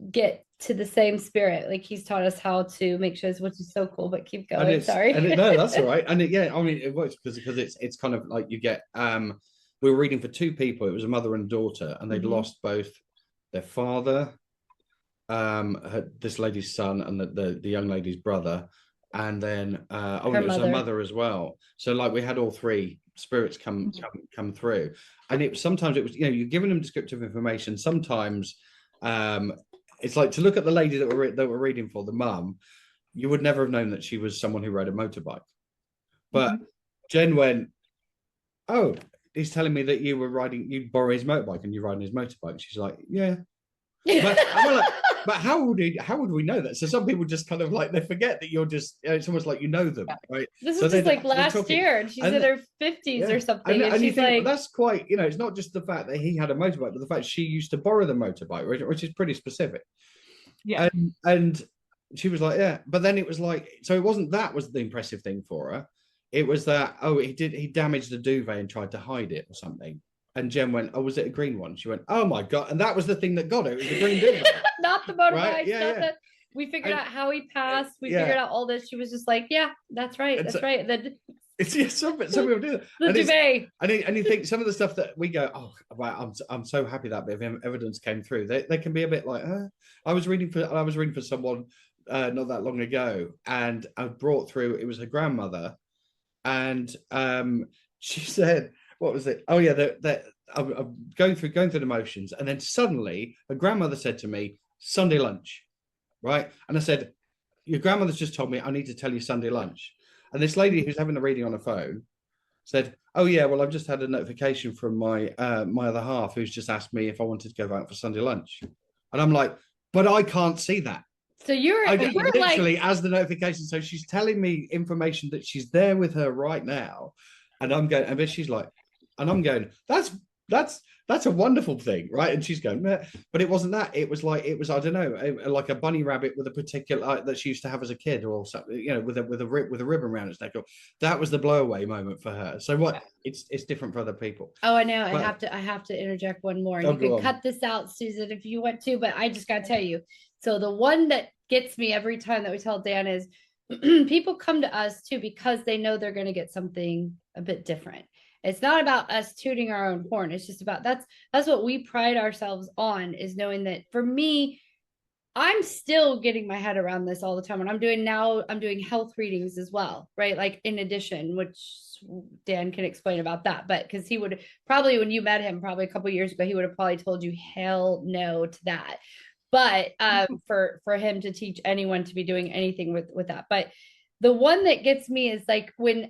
get to the same spirit. Like he's taught us how to make sure, which is so cool. But keep going. Sorry. No, that's all right. And it works because it's kind of like you get. We were reading for two people. It was a mother and daughter, and they'd lost both their father, this lady's son, and the young lady's brother, and then it was her mother as well. So like we had all three spirits come through, and sometimes it was, you're giving them descriptive information. Sometimes it's like to look at the lady that we're reading for, the mum, you would never have known that she was someone who rode a motorbike. But Jen went, oh, he's telling me that you borrow his motorbike and you're riding his motorbike. She's like, yeah. But how would we know that? So some people just kind of like, they forget that you're just, it's almost like you know them, right? This so was just like last year, and she's in her 50s or something, and she's like, that's quite, it's not just the fact that he had a motorbike, but the fact she used to borrow the motorbike, which is pretty specific. Yeah. And she was like, yeah. But then it was like, so it wasn't that was the impressive thing for her. It was that, he damaged the duvet and tried to hide it or something. And Jen went, oh, was it a green one? She went, oh my God. And that was the thing that got her. It was the green duvet. Not the motorbike. Right? Yeah. That we figured out how he passed. We figured out all this. She was just like, yeah, that's right. That's right. And then some people do that. The duvet. And you think some of the stuff that we go, oh, wow, I'm so happy that bit of evidence came through. They can be a bit like, I was reading for someone not that long ago, and I brought through, it was her grandmother, and she said, what was it? Oh yeah, that I'm going through the motions, and then suddenly her grandmother said to me, Sunday lunch, right? And I said, your grandmother's just told me I need to tell you Sunday lunch. And this lady who's having the reading on her phone said, oh yeah, well, I've just had a notification from my my other half who's just asked me if I wanted to go out for Sunday lunch. And I'm like, but I can't see that. So you're literally like, as the notification. So she's telling me information that she's there with her right now. And I'm going, and she's like, and I'm going, that's a wonderful thing, right? And she's going, meh. But it wasn't that. It was I don't know, like a bunny rabbit with a particular that she used to have as a kid, or something, with a ribbon around its neck. That was the blowaway moment for her. So what? It's different for other people. Oh, I know. But I have to interject one more. You can cut this out, Susan, if you want to. But I just got to tell you. So the one that gets me every time that we tell Dan is people come to us too because they know they're going to get something a bit different. It's not about us tooting our own horn. It's just about that's what we pride ourselves on, is knowing that. For me, I'm still getting my head around this all the time. And I'm doing health readings as well, right? Like in addition, which Dan can explain about that. But because he would probably, when you met him probably a couple of years ago, he would have probably told you hell no to that. But for him to teach anyone to be doing anything with that. But the one that gets me is like when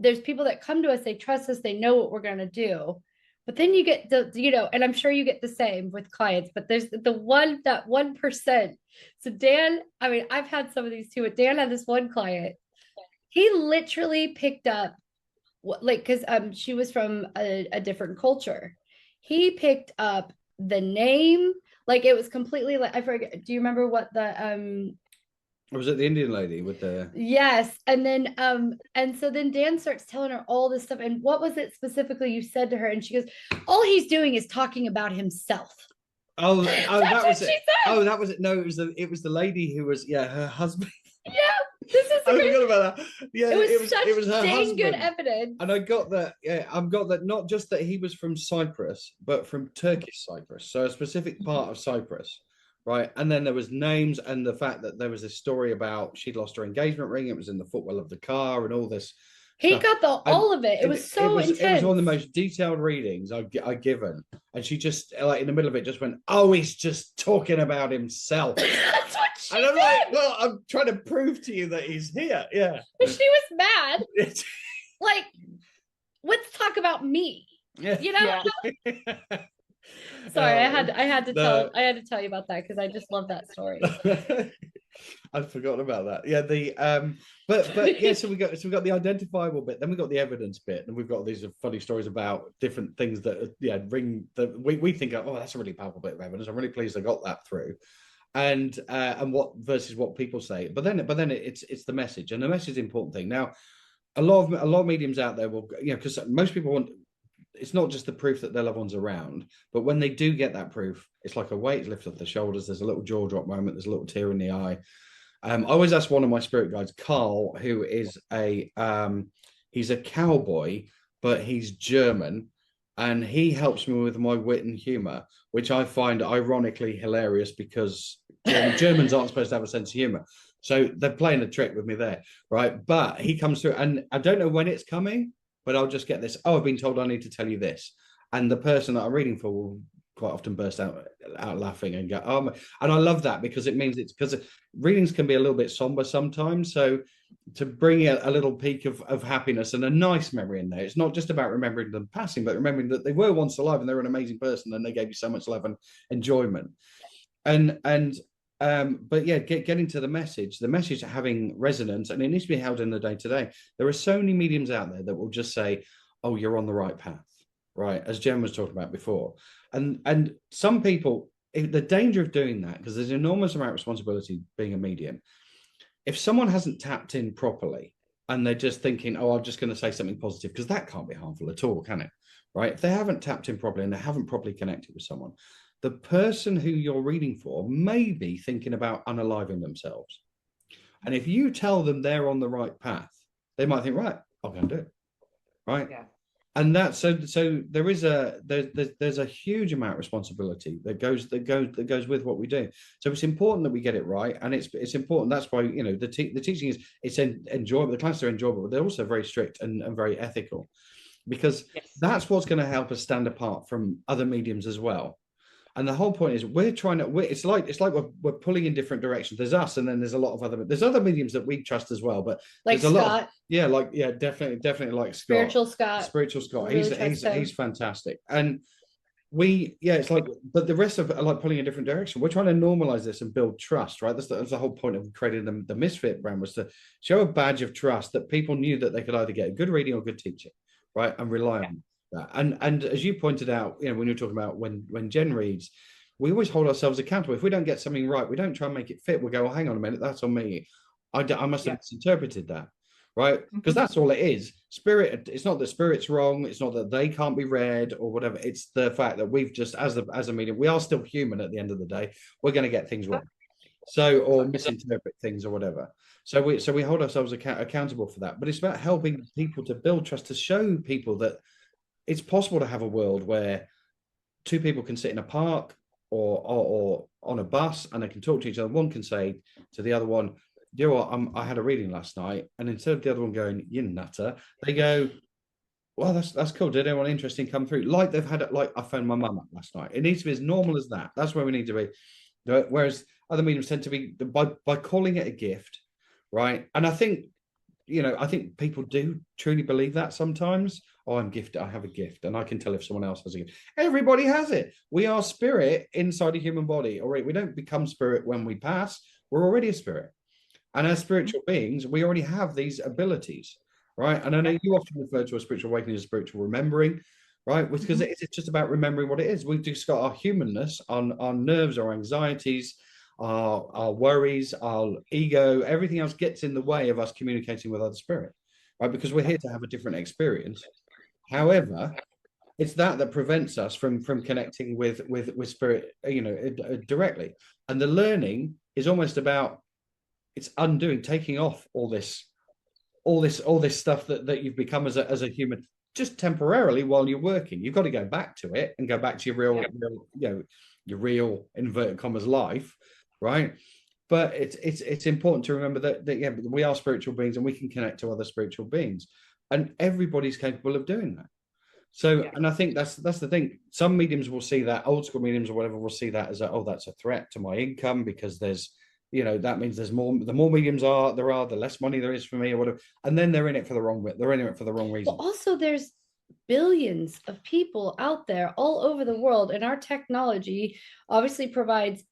there's people that come to us, they trust us, they know what we're going to do. But then you get and I'm sure you get the same with clients, but there's that 1%. So Dan, I mean, I've had some of these too, but Dan had this one client. He literally picked up because she was from a different culture. He picked up the name, like it was completely like, I forget. Do you remember what the Or was it the Indian lady with the? Yes. And then and so then Dan starts telling her all this stuff. And what was it specifically you said to her? And she goes, all he's doing is talking about himself. Oh, that was it. Oh, that was it. No, it was the lady who was, her husband. Yeah, this is. I forgot about that. Yeah, it was her dang husband. Good evidence. And I got that. Yeah, I've got that. Not just that he was from Cyprus, but from Turkish Cyprus, so a specific part of Cyprus, right? And then there was names, and the fact that there was this story about she'd lost her engagement ring. It was in the footwell of the car, and all this. He got all of it. It was so intense. It was one of the most detailed readings I've given, and she just like in the middle of it just went, "Oh, he's just talking about himself." That's what she and I'm did. like, "Well, I'm trying to prove to you that he's here." Yeah. But she was mad. Like, let's talk about me. Yeah. Yeah. Sorry, I had to tell you about that because I just love that story. I'd forgotten about that. Yeah, but yeah, so we got the identifiable bit, then we got the evidence bit, and we've got these funny stories about different things that ring that we think, oh, that's a really powerful bit of evidence. I'm really pleased I got that through. And what versus what people say. But then it's the message, and the message is the important thing. Now, a lot of mediums out there will, because most people want. It's not just the proof that their loved one's around, but when they do get that proof, it's like a weight lifted off the shoulders. There's a little jaw drop moment. There's a little tear in the eye. I always ask one of my spirit guides, Carl, who is he's a cowboy, but he's German, and he helps me with my wit and humor, which I find ironically hilarious because Germans aren't supposed to have a sense of humor. So they're playing a trick with me there, right? But he comes through, and I don't know when it's coming, but I'll just get this. Oh, I've been told I need to tell you this. And the person that I'm reading for will quite often burst out laughing and go, and I love that, because it means it's because readings can be a little bit somber sometimes. So to bring a little peak of happiness and a nice memory in there, it's not just about remembering them passing, but remembering that they were once alive and they were an amazing person and they gave you so much love and enjoyment. But yeah, getting to the message having resonance, and it needs to be held in the day to day. There are so many mediums out there that will just say, oh, you're on the right path, right, as Jen was talking about before. And some people, the danger of doing that, because there's an enormous amount of responsibility being a medium. If someone hasn't tapped in properly and they're just thinking, oh, I'm just going to say something positive, because that can't be harmful at all, can it? Right? If they haven't tapped in properly and they haven't properly connected with someone, the person who you're reading for may be thinking about unaliving themselves. And if you tell them they're on the right path, they might think, right, I'll go and do it. Right. Yeah. And that's so there is there's a huge amount of responsibility that goes with what we do. So it's important that we get it right, and it's important. That's why, you know, the teaching is, it's enjoyable. The classes are enjoyable, but they're also very strict and very ethical, because that's what's going to help us stand apart from other mediums as well. And the whole point is it's like we're pulling in different directions. There's us, and then there's a lot of other mediums that we trust as well. But like there's a Scott. lot of, definitely like Spiritual Scott. Really he's fantastic. And it's like, but the rest of it are like pulling a different direction. We're trying to normalize this and build trust, right? That's the whole point of creating the Misfit brand, was to show a badge of trust that people knew that they could either get a good reading or good teaching, right, and rely on that. And as you pointed out, you know, when you're talking about when Jen reads, we always hold ourselves accountable. If we don't get something right, we don't try and make it fit. We'll go, oh, hang on a minute, that's on me. I must have misinterpreted that, right? Because that's all it is. Spirit, it's not that spirit's wrong. It's not that they can't be read or whatever. It's the fact that we've just, as a medium, we are still human at the end of the day. We're going to get things wrong. So, or misinterpret things or whatever. So we hold ourselves accountable for that. But it's about helping people to build trust, to show people that it's possible to have a world where two people can sit in a park or on a bus and they can talk to each other. One can say to the other one, you know what, I had a reading last night, and instead of the other one going, you nutter, they go, well, that's cool. Did anyone interesting come through? Like they've had it, like I phoned my mum up last night. It needs to be as normal as that. That's where we need to be. Whereas other mediums tend to be by calling it a gift, right? And I think people do truly believe that sometimes. Oh, I'm gifted. I have a gift, and I can tell if someone else has a gift. Everybody has it. We are spirit inside a human body. All right, we don't become spirit when we pass. We're already a spirit, and as spiritual beings, we already have these abilities, right? And I know you often refer to a spiritual awakening as spiritual remembering, right? Because it's just about remembering what it is. We've just got our humanness, our nerves, our anxieties, our worries, our ego, everything else gets in the way of us communicating with other spirit, right? Because we're here to have a different experience. However, it's that prevents us from connecting with spirit, you know, directly. And the learning is almost about, it's undoing, taking off all this stuff that you've become as a human, just temporarily while you're working. You've got to go back to it and go back to your real you know, your real inverted commas life, right? But it's important to remember that we are spiritual beings and we can connect to other spiritual beings, and everybody's capable of doing that. So, and I think that's the thing. Some mediums will see that, old school mediums or whatever, will see that as that's a threat to my income, because there's, you know, that means there's more. The more mediums there are, the less money there is for me or whatever. And then they're in it for the wrong reason. Well, also there's billions of people out there all over the world, and our technology obviously provides,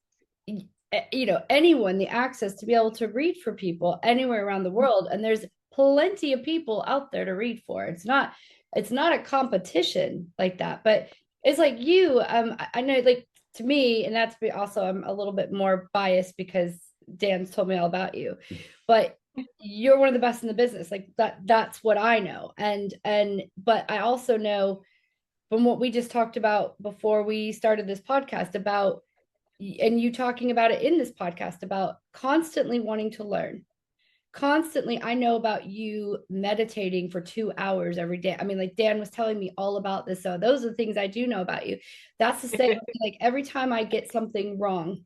you know, anyone the access to be able to read for people anywhere around the world, and there's plenty of people out there to read for. It's not a competition like that, but it's like you, I know, like, to me, and that's also, I'm a little bit more biased because Dan's told me all about you, but you're one of the best in the business. Like that's what I know. But I also know from what we just talked about before we started this podcast about, and you talking about it in this podcast, about constantly wanting to learn. Constantly, I know about you meditating for 2 hours every day. I mean, like Dan was telling me all about this. So those are the things I do know about you. That's the same. Like every time I get something wrong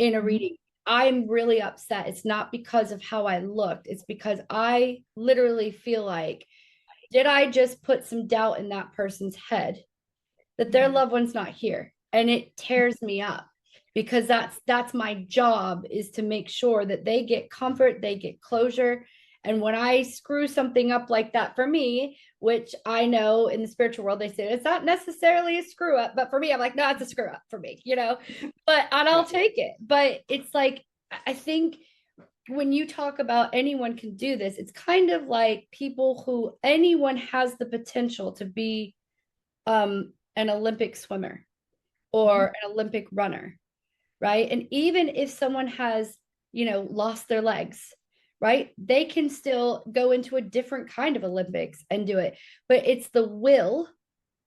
in a reading, I'm really upset. It's not because of how I looked. It's because I literally feel like, did I just put some doubt in that person's head that their loved one's not here? and it tears me up, because that's my job, is to make sure that they get comfort, they get closure. And when I screw something up like that for me, which I know in the spiritual world, they say it's not necessarily a screw up, but for me, I'm like, no, it's a screw up for me, and I'll take it. But it's like, I think when you talk about anyone can do this, it's kind of like anyone has the potential to be an Olympic swimmer or an Olympic runner, right? And even if someone has, lost their legs, right, they can still go into a different kind of Olympics and do it. But it's the will,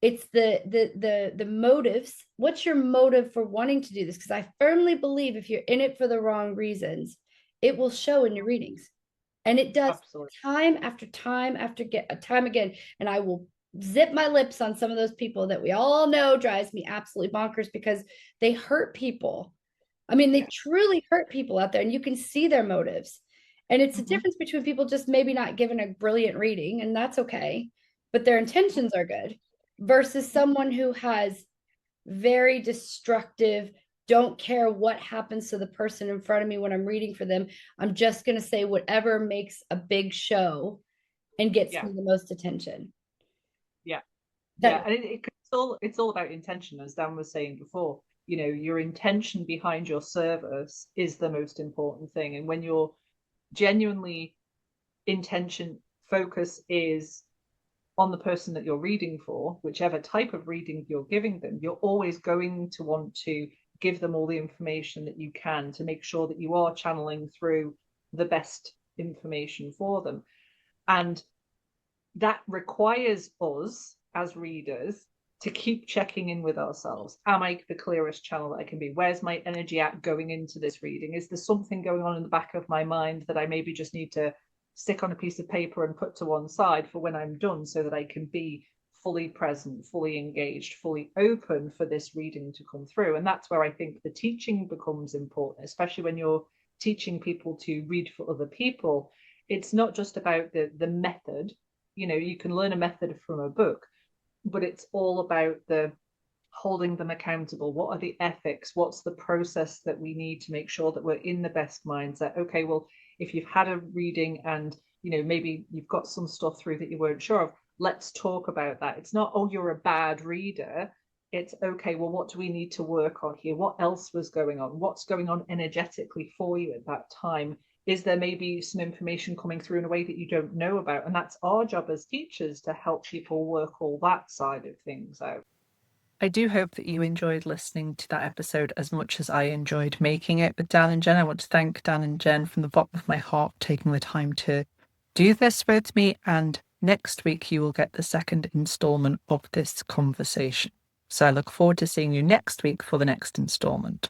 it's the motives. What's your motive for wanting to do this? Because I firmly believe if you're in it for the wrong reasons, it will show in your readings. And it does. Absolutely. Time after time after time again. And I will zip my lips on some of those people that we all know drives me absolutely bonkers, because they hurt people. I mean, they truly hurt people out there, and you can see their motives. And it's a difference between people just maybe not giving a brilliant reading, and that's okay, but their intentions are good, versus someone who has very destructive, don't care what happens to the person in front of me when I'm reading for them. I'm just going to say whatever makes a big show and gets me the most attention. And it's all about intention, as Dan was saying before. Your intention behind your service is the most important thing. And when your genuinely intention focus is on the person that you're reading for, whichever type of reading you're giving them, you're always going to want to give them all the information that you can to make sure that you are channeling through the best information for them. And that requires us as readers to keep checking in with ourselves. Am I the clearest channel that I can be? Where's my energy at going into this reading? Is there something going on in the back of my mind that I maybe just need to stick on a piece of paper and put to one side for when I'm done, so that I can be fully present, fully engaged, fully open for this reading to come through? And that's where I think the teaching becomes important, especially when you're teaching people to read for other people. It's not just about the method. You can learn a method from a book, but it's all about the holding them accountable. What are the ethics? What's the process that we need to make sure that we're in the best mindset? Okay, well, if you've had a reading and maybe you've got some stuff through that you weren't sure of, let's talk about that. It's not, oh, you're a bad reader. It's okay, well, what do we need to work on here? What else was going on? What's going on energetically for you at that time? Is there maybe some information coming through in a way that you don't know about? And that's our job as teachers, to help people work all that side of things out. I do hope that you enjoyed listening to that episode as much as I enjoyed making it with Dan and Jen. I want to thank Dan and Jen from the bottom of my heart for taking the time to do this with me. And next week, you will get the second installment of this conversation. So I look forward to seeing you next week for the next installment.